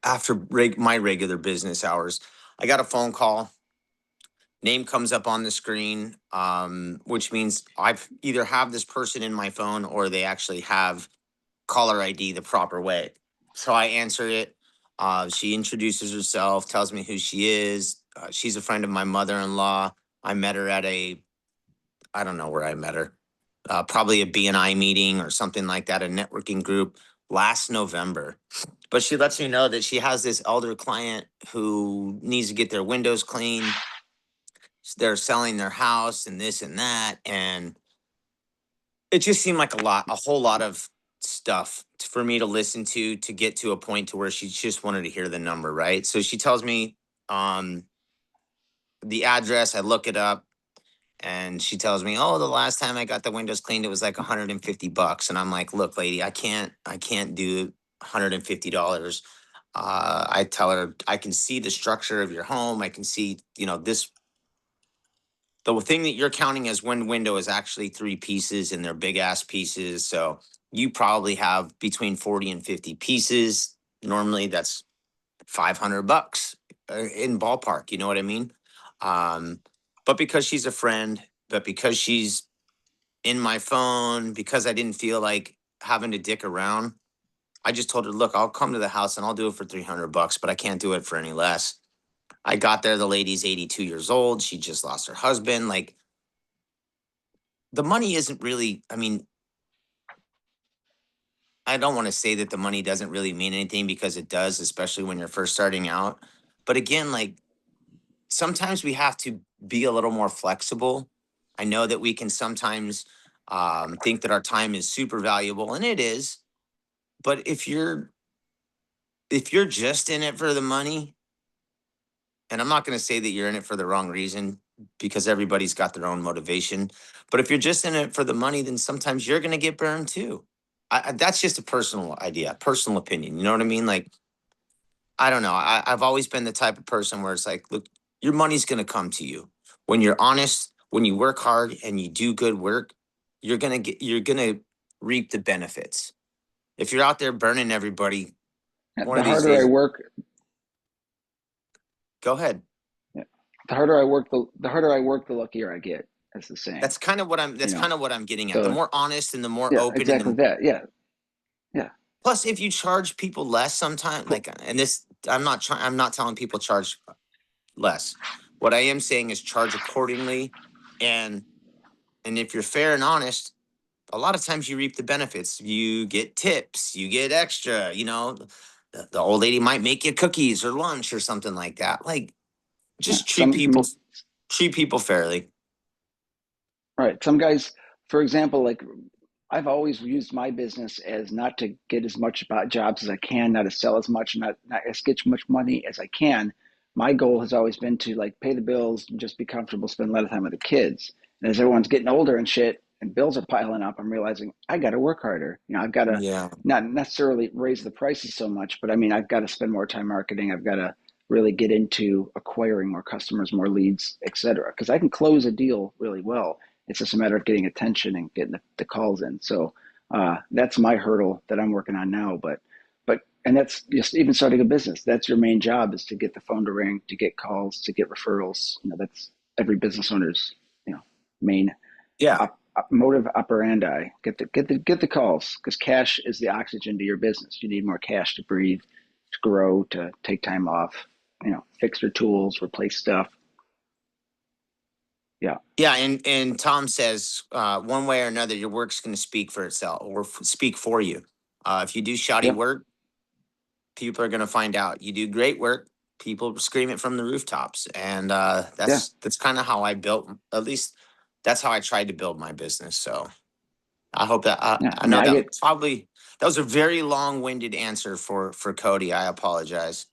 after my regular business hours. I got a phone call. Name comes up on the screen, which means I've either have this person in my phone or they actually have caller ID the proper way. So I answer it. She introduces herself, tells me who she is. She's a friend of my mother-in-law. I met her at I don't know where I met her, probably a BNI meeting or something like that, a networking group last November. But she lets me know that she has this elder client who needs to get their windows clean. They're selling their house and this and that. And it just seemed like a whole lot of stuff for me to listen to get to a point to where she just wanted to hear the number, right? So she tells me um the address, I look it up, and she tells me, "Oh, the last time I got the windows cleaned, it was like 150 bucks." And I'm like, "Look, lady, I can't do $150." I tell her, "I can see the structure of your home. I can see, this the thing that you're counting as one window is actually three pieces and they're big ass pieces. So you probably have between 40 and 50 pieces. Normally that's 500 bucks in ballpark. You know what I mean?" Um, but because she's a friend, but because she's in my phone, because I didn't feel like having to dick around, I just told her, "Look, I'll come to the house and I'll do it for 300 bucks, but I can't do it for any less." I got there. The lady's 82 years old. She just lost her husband. Like, the money isn't really, I mean, I don't want to say that the money doesn't really mean anything because it does, especially when you're first starting out. But again, like, sometimes we have to be a little more flexible. I know that we can sometimes think that our time is super valuable, and it is. But if you're just in it for the money, and I'm not going to say that you're in it for the wrong reason because everybody's got their own motivation. But if you're just in it for the money, then sometimes you're going to get burned too. That's just a personal idea, personal opinion. You know what I mean? Like, I don't know. I've always been the type of person where it's like, look, your money's going to come to you when you're honest, when you work hard and you do good work. You're gonna reap the benefits. If you're out there burning everybody, one the of these harder I days, work, go ahead. yeah, the harder I work, the luckier I get. That's the saying. That's You know. kind of what I'm getting at. The So more honest and the more yeah, open and exactly the that. Yeah, yeah. plus if you charge people less sometimes, Cool. like, and this I'm not telling people charge less. What I am saying is charge accordingly, and if you're fair and honest, a lot of times you reap the benefits. You get tips, you get extra, the old lady might make you cookies or lunch or something like that. Like, Yeah. just treat people fairly. Right. Some guys for example, like I've always used my business as not to get as much about jobs as I can, not to sell as much, not as get as much money as I can. My goal has always been to like pay the bills and just be comfortable, spend a lot of time with the kids. And as everyone's getting older and shit, and bills are piling up, I'm realizing I got to work harder. You know, I've got to Yeah. not necessarily raise the prices so much, but I mean, I've got to spend more time marketing. I've got to really get into acquiring more customers, more leads, et cetera. Because I can close a deal really well. It's just a matter of getting attention and getting the calls in. So that's my hurdle that I'm working on now. And that's just even starting a business. That's your main job is to get the phone to ring, to get calls, to get referrals. You know, that's every business owner's main Yeah. motive operandi. Get the calls because cash is the oxygen to your business. You need more cash to breathe, to grow, to take time off. Fix your tools, replace stuff. Yeah, Yeah, and Tom says one way or another, your work's going to speak for itself or speak for you. If you do shoddy yeah, work, people are going to find out. You do great work, people scream it from the rooftops, and yeah, that's kind of how I built. At least that's how I tried to build my business. So I hope that yeah. I I mean, know I get that was a very long-winded answer for Cody. I apologize,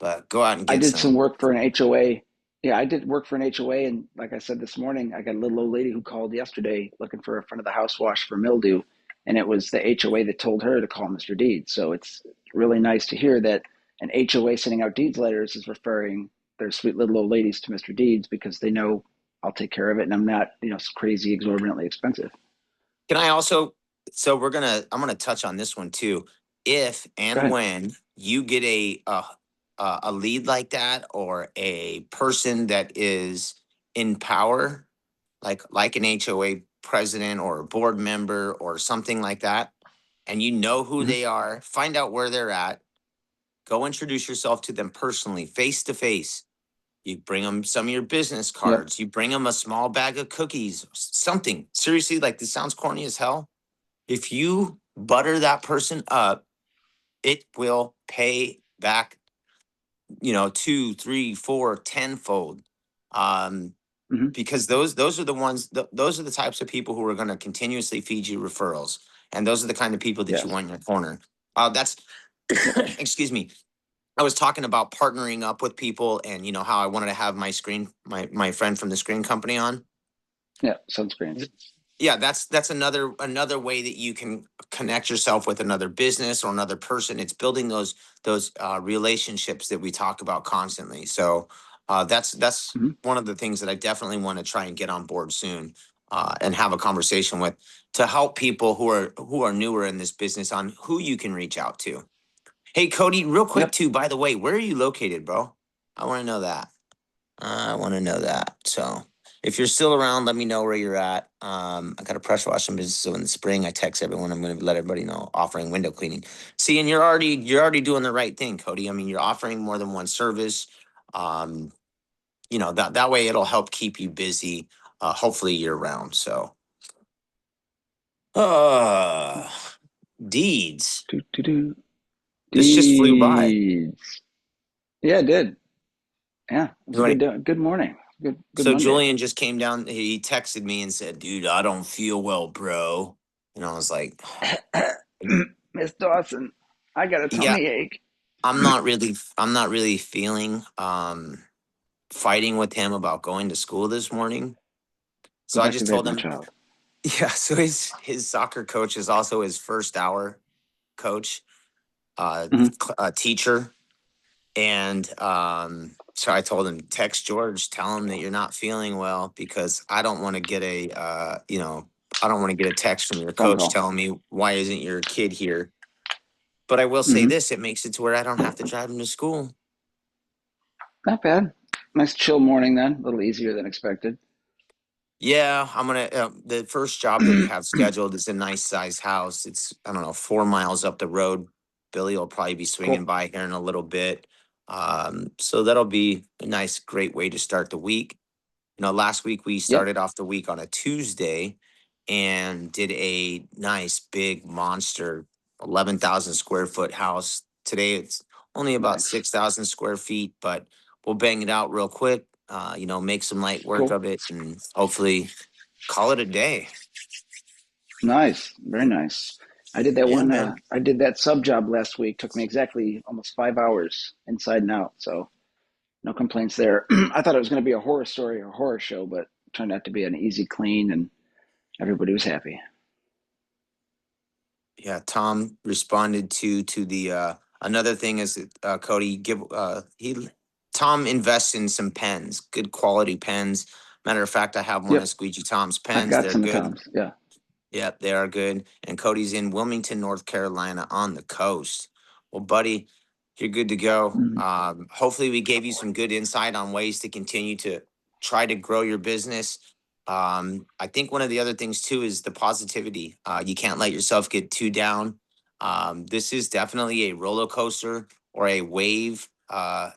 but go out and I get did some some. work for an HOA. Yeah, I did work for an HOA, and like I said this morning, I got a little old lady who called yesterday looking for a front of the house wash for mildew, and it was the HOA that told her to call Mr. Deeds. So it's really nice to hear that an HOA sending out deeds letters is referring their sweet little old ladies to Mr. Deeds because they know I'll take care of it, and I'm not crazy exorbitantly expensive. Can I also? So I'm gonna touch on this one too. If Go and ahead. when you get a lead like that or a person that is in power, like an HOA president or a board member or something like that, and you know who Mm-hmm. they are, find out where they're at, go introduce yourself to them personally, face to face. You bring them some of your business Yep. cards. You bring them a small bag of cookies, something. Seriously, like this sounds corny as hell. If you butter that person up, it will pay back, two, three, four, tenfold. Um, Mm-hmm. because those are the ones, those are the types of people who are going to continuously feed you referrals, and those are the kind of people that you Yes. want in your corner. That's Yep. excuse me. I was talking about partnering up with people, and how I wanted to have my friend from the screen company on. Yeah. Sunscreens. Yeah, that's another way that you can connect yourself with another business or another person. It's building those relationships that we talk about constantly. So that's Mm-hmm. one of the things that I definitely want to try and get on board soon, and have a conversation with, to help people who are newer in this business on who you can reach out to. Hey, Cody, real quick Yep. too, by the way, where are you located, bro? I want to know that. I want to know that. So if you're still around, let me know where you're at. I got a pressure washing business, so in the spring, I text everyone. I'm going to let everybody know offering window cleaning. See, and you're already doing the right thing, Cody. I mean, you're offering more than one service. Um, that way it'll help keep you busy, hopefully year round. So, uh, deeds. Do do do. This just flew by. Deeds. Yeah, it did. Yeah, it was You a want good morning. Good So Monday. Julian just came down. He texted me and said, "Dude, I don't feel well, bro." And I was like, Miss Dawson, I got a "Yeah, tummy ache. I'm not really feeling fighting with him about going to school this morning." So Go I back to just bed, told my him, child. yeah. So his soccer coach is also his first hour coach, Hmm. teacher, and so I told him, text George, tell him that you're not feeling well, because I don't want to get I don't want to get a text from your Phone coach call. telling me, why isn't your kid here? But I will say Hmm. this, it makes it to where I don't have to drive him to school. Not bad. Nice chill morning then. A little easier than expected. Yeah, I'm gonna. The first job that we have scheduled is a nice sized house. It's, I don't know, 4 miles up the road. Billy will probably be swinging Cool. by here in a little bit. So that'll be a nice, great way to start the week. Last week we Yep. started off the week on a Tuesday and did a nice big monster 11,000 square foot house. Today it's only about Nice. 6,000 square feet, but we'll bang it out real quick. Make some light work Cool. of it, and hopefully, call it a day. Nice, very nice. I did that Yeah, one. man. I did that sub job last week. Took me exactly almost 5 hours inside and out. So no complaints there. I thought it was going to be a horror story or horror show, but it turned out to be an easy clean, and everybody was happy. Yeah, Tom responded to the another thing is that Cody give he Tom invests in some pens, good quality pens. Matter of fact, I have one of Yep, Squeegee Tom's I've pens. got They're some of good. Tom's. Yeah. Yep, they are good. And Cody's in Wilmington, North Carolina on the coast. Well, buddy, you're good to go. Mhm. Hopefully, we gave you some good insight on ways to continue to try to grow your business. I think one of the other things too is the positivity. You can't let yourself get too down. This is definitely a roller coaster or a wave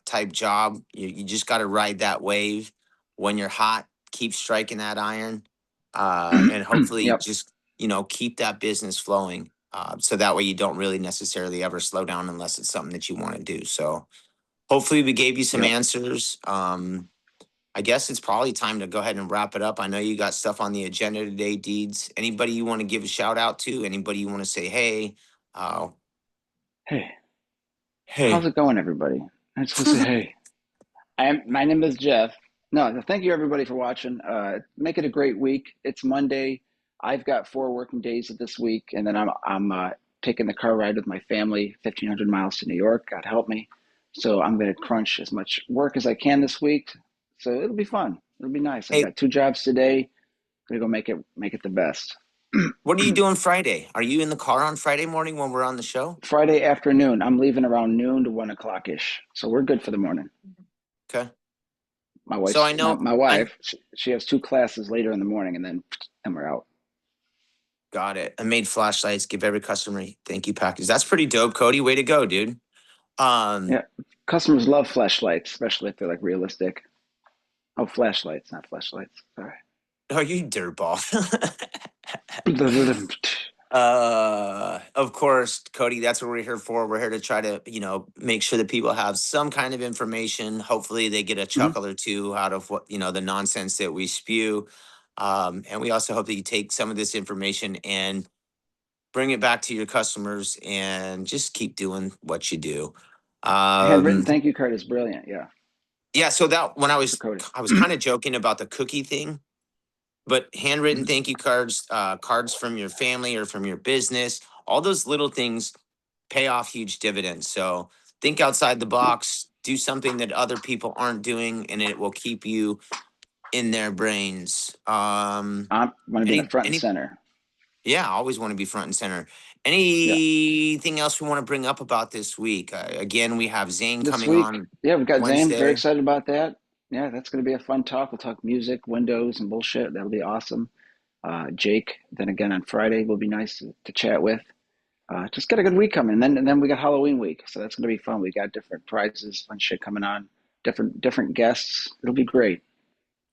type job. You just got to ride that wave. When you're hot, keep striking that iron. And hopefully Yep. just keep that business flowing. So that way you don't really necessarily ever slow down unless it's something that you want to do. So hopefully we gave you some Yep. answers. I guess it's probably time to go ahead and wrap it up. I know you got stuff on the agenda today, Deeds. Anybody you want to give a shout out to? Anybody you want to say, hey, uh, Hey, how's hey, it going, everybody? I'm supposed to say hey. My name is Jeff. No, thank you everybody for watching. Make it a great week. It's Monday. I've got 4 working days of this week, and then I'm taking the car ride with my family, 1,500 miles to New York. God help me. So I'm going to crunch as much work as I can this week. So it'll be fun. It'll be nice. I hey, got 2 jobs today. Gonna go make it the best. what are you doing Friday? Are you in the car on Friday morning when we're on the show? Friday afternoon. I'm leaving around noon to 1 o'clock ish. So we're good for the morning. Okay. My So wife's I know my I wife. She has 2 classes later in the morning, and we're out. got it. I made flashlights, give every customer a thank you package. That's pretty dope, Cody. Way to go, dude. Um, Yeah, customers love flashlights, especially if they're like realistic. Oh, flashlights, not flashlights. Sorry. oh, you dirtball. Of course, Cody, that's what we're here for. We're here to try to, make sure that people have some kind of information. Hopefully they get a Mhm. chuckle or two out of what, the nonsense that we spew. And we also hope that you take some of this information and bring it back to your customers and just keep doing what you do. Handwritten Um, thank you card is brilliant. Yeah, yeah, so that when I for was Cody. I was kind of joking about the cookie thing, but handwritten Mhm. thank you cards, cards from your family or from your business, all those little things pay off huge dividends. So think outside the Yep. box, do something that other people aren't doing, and it will keep you in their brains. I want to be in the front and Any, center. yeah, I always want to be front and center. Yeah. Anything else we want to bring up about this week? Again, we have Zane This coming week, on yeah, we've got Zane. Very Wednesday. excited about that. Yeah, that's going to be a fun talk. We'll talk music, windows, and bullshit. That'll be awesome. Jake, then again on Friday, will be nice to chat with. Just got a good week coming, and then we got Halloween week, so that's gonna be fun. We got different prizes, fun shit coming on, different guests. It'll be great.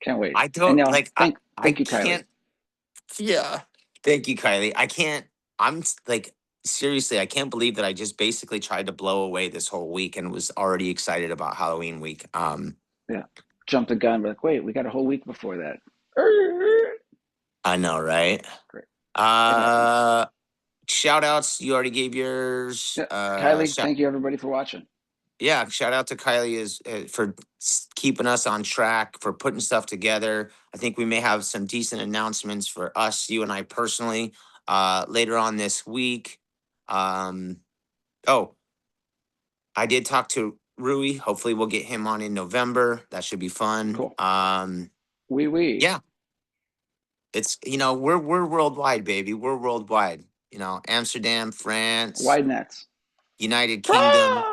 Can't wait. I And don't like. I thank you, Kylie. can't. Yeah. Thank you, Kylie. I can't. Like seriously, I can't believe that I just basically tried to blow away this whole week and was already excited about Halloween week. Yeah, jump the gun. We're like, wait, we got a whole week before that. I know, right? Great, it happens. Uh, Shout outs. You already gave yours. Yeah, Kylie, thank you everybody for watching. Yeah, shout out to Kylie is for keeping us on track, for putting stuff together. I think we may have some decent announcements for us, you and I personally, later on this week. Um, oh, I did talk to Rui. Hopefully, we'll get him on in November. That should be fun. Cool. We Yeah, it's we're worldwide, baby. We're worldwide. Amsterdam, France, wide nets. United Kingdom. France.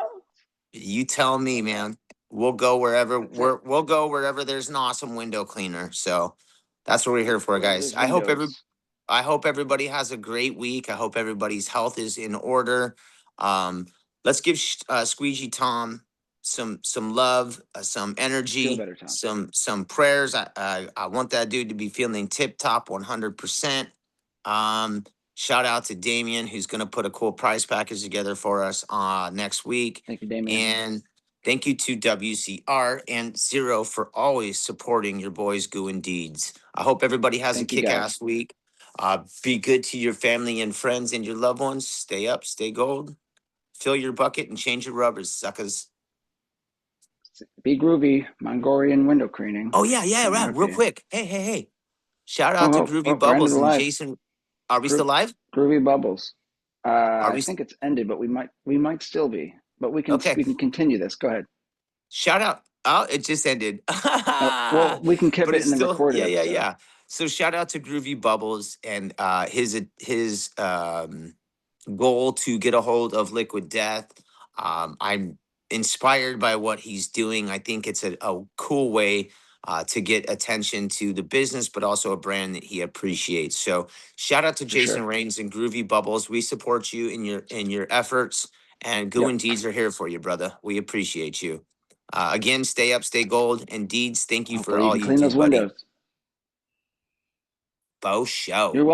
You tell me, man. That's it. We'll go wherever there's an awesome window cleaner. So that's what we're here for, Wherever guys. there's windows. I hope everybody has a great week. I hope everybody's health is in order. Um, let's give Squeegee Tom some love, some Feel energy, better, Tom. some prayers. I want that dude to be feeling tip top, 100%. Um, Shout out to Damien, who's going to put a cool prize package together for us next week. Thank you, Damien. And thank you to WCR and Zero for always supporting your boys' Goo and Deeds. I hope everybody has a Thank you guys. kick-ass week. Be good to your family and friends and your loved ones. Stay up, stay gold. Fill your bucket and change your rubbers, suckers. Be groovy, Mongolian window cleaning Oh yeah, yeah, coming right. out to Real you. quick. Hey. Shout Oh, out to oh, Groovy oh, we're ended Bubbles the and live. Jason. Are we still live? Groovy Bubbles. Are I we think it's ended, but we might still be. But we can okay? we can continue this. Go ahead. Shout out. Oh, it just ended. Well, we can keep But it it's in the still, recorded yeah, yeah, episode. yeah. So shout out to Groovy Bubbles and his goal to get a hold of Liquid Death. I'm inspired by what he's doing. I think it's a cool way to get attention to the business, but also a brand that he appreciates. So shout out to For Jason sure. Rains and Groovy Bubbles. We support you in your efforts, and Goo Yep. and Deeds are here for you, brother. We appreciate you. Again, stay up, stay gold, and Deeds, thank you for Hopefully you all can you clean do, those buddy. windows. Bo show. You're welcome.